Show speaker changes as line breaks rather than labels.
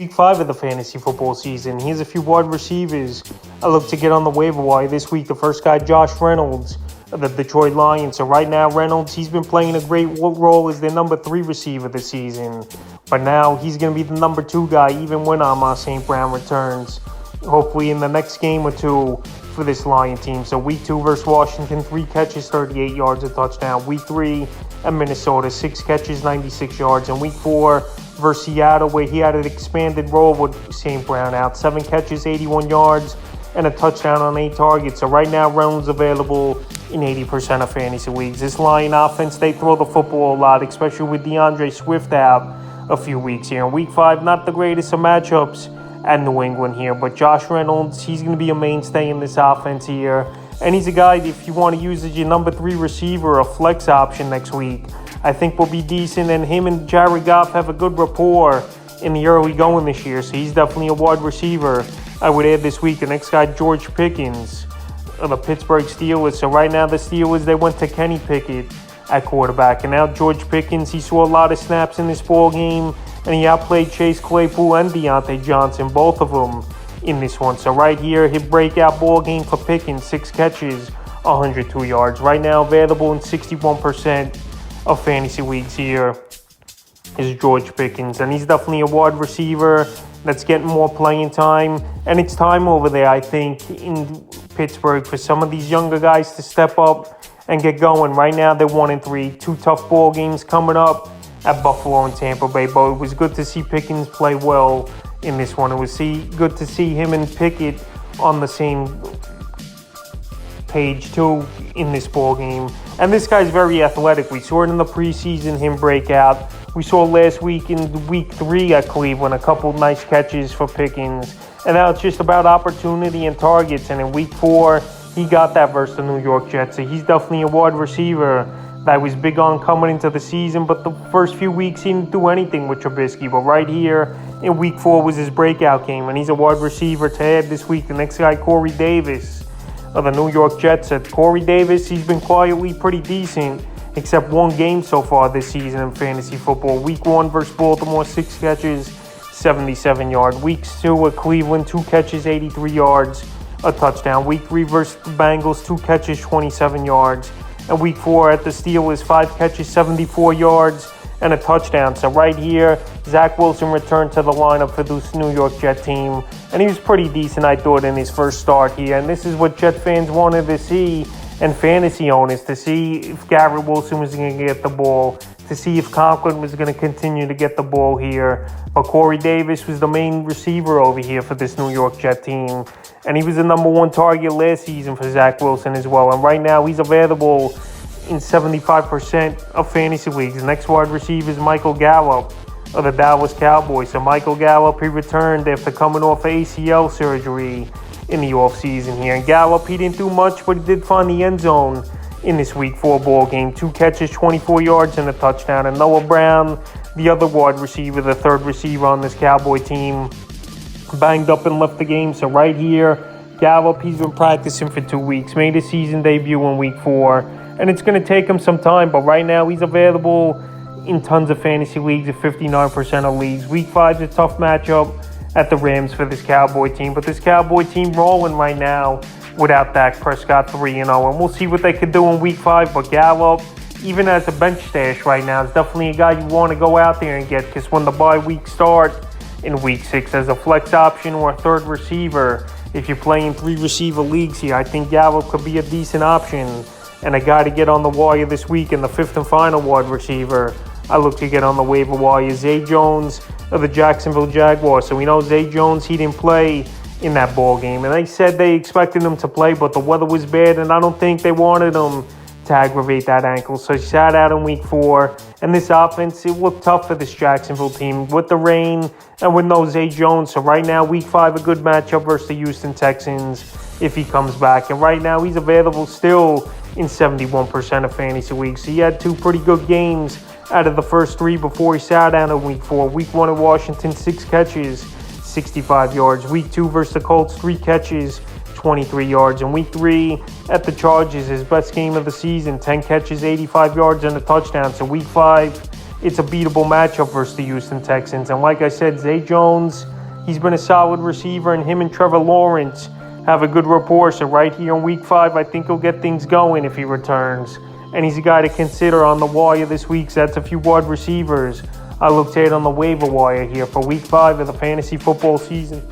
Week 5 of the fantasy football season. Here's a few wide receivers I look to get on the waiver wire this week. The first guy, Josh Reynolds of the Detroit Lions. So right now, Reynolds, he's been playing a great role as their number 3 receiver this season. But now he's going to be the number 2 guy even when Amon St. Brown returns. Hopefully in the next game or two for this Lion team. So week 2 versus Washington, 3 catches, 38 yards, a touchdown. Week 3 at Minnesota, 6 catches, 96 yards. And week 4 versus Seattle, where he had an expanded role with St. Brown out. 7 catches, 81 yards, and a touchdown on 8 targets. So right now, Reynolds available in 80% of fantasy leagues. This Lion offense, they throw the football a lot, especially with DeAndre Swift out a few weeks here. In week 5, not the greatest of matchups at New England here, but Josh Reynolds, he's going to be a mainstay in this offense here. And he's a guy, if you want to use as your number 3 receiver, a flex option next week, I think will be decent. And him and Jared Goff have a good rapport in the early going this year, so he's definitely a wide receiver I would add this week. The next guy, George Pickens of the Pittsburgh Steelers. So right now the Steelers, they went to Kenny Pickett at quarterback, and now George Pickens, he saw a lot of snaps in this ball game, and he outplayed Chase Claypool and Deontay Johnson, both of them in this one. So right here, his breakout ball game for Pickens, 6 catches, 102 yards. Right now available in 61% of fantasy leagues here is George Pickens, and he's definitely a wide receiver that's getting more playing time, and it's time over there, I think, in Pittsburgh for some of these younger guys to step up and get going. Right now they're 1-3, 2 tough ball games coming up at Buffalo and Tampa Bay, but it was good to see Pickens play well in this one. It was good to see him and Pickett on the same page too in this ball game. And this guy's very athletic. We saw it in the preseason, him break out. We saw last week in week 3 at Cleveland, a couple nice catches for Pickens. And now it's just about opportunity and targets. And in week 4, he got that versus the New York Jets. So he's definitely a wide receiver that I was big on coming into the season. But the first few weeks, he didn't do anything with Trubisky. But right here in week 4 was his breakout game. And he's a wide receiver to add this week. The next guy, Corey Davis of the New York Jets. Corey Davis, he's been quietly pretty decent, except one game so far this season in fantasy football. Week 1 versus Baltimore, 6 catches, 77 yards. Week 2 at Cleveland, 2 catches, 83 yards, a touchdown. Week 3 versus the Bengals, 2 catches, 27 yards. And week 4 at the Steelers, 5 catches, 74 yards, and a touchdown. So right here, Zach Wilson returned to the lineup for this New York Jet team, and he was pretty decent, I thought, in his first start here. And this is what Jet fans wanted to see, and fantasy owners, to see if Garrett Wilson was going to get the ball, to see if Conklin was going to continue to get the ball here. But Corey Davis was the main receiver over here for this New York Jet team, and he was the number 1 target last season for Zach Wilson as well. And right now he's available in 75% of fantasy leagues. The next wide receiver is Michael Gallo of the Dallas Cowboys. So Michael Gallup, he returned after coming off ACL surgery in the offseason here. And Gallup, he didn't do much, but he did find the end zone in this week 4 ball game. 2 catches, 24 yards, and a touchdown. And Noah Brown, the other wide receiver, the 3rd receiver on this Cowboy team, banged up and left the game. So right here, Gallup, he's been practicing for 2 weeks, made his season debut in week 4. And it's going to take him some time, but right now he's available in tons of fantasy leagues at 59% of leagues. Week 5 is a tough matchup at the Rams for this Cowboy team, but this Cowboy team rolling right now without Dak Prescott 3-0, and we'll see what they could do in week 5. But Gallup, even as a bench stash right now, is definitely a guy you want to go out there and get, because when the bye week start in week 6 as a flex option or a 3rd receiver, if you're playing 3 receiver leagues here, I think Gallup could be a decent option and a guy to get on the wire this week. In the 5th and final wide receiver I look to get on the waiver wire, Zay Jones of the Jacksonville Jaguars. So we know Zay Jones, he didn't play in that ball game, and they said they expected him to play, but the weather was bad, and I don't think they wanted him to aggravate that ankle. So he sat out in week 4, and this offense, it looked tough for this Jacksonville team with the rain and with no Zay Jones. So right now, week 5, a good matchup versus the Houston Texans if he comes back. And right now, he's available still in 71% of fantasy leagues. So he had 2 pretty good games out of the first 3 before he sat down in week 4. Week 1 at Washington, 6 catches, 65 yards. Week 2 versus the Colts, 3 catches, 23 yards. And week 3 at the Chargers, his best game of the season, 10 catches, 85 yards, and a touchdown. So week 5, it's a beatable matchup versus the Houston Texans. And like I said, Zay Jones, he's been a solid receiver, and him and Trevor Lawrence have a good rapport. So right here in Week 5, I think he'll get things going if he returns. And he's a guy to consider on the wire this week. So that's a few wide receivers I looked at on the waiver wire here for Week 5 of the fantasy football season.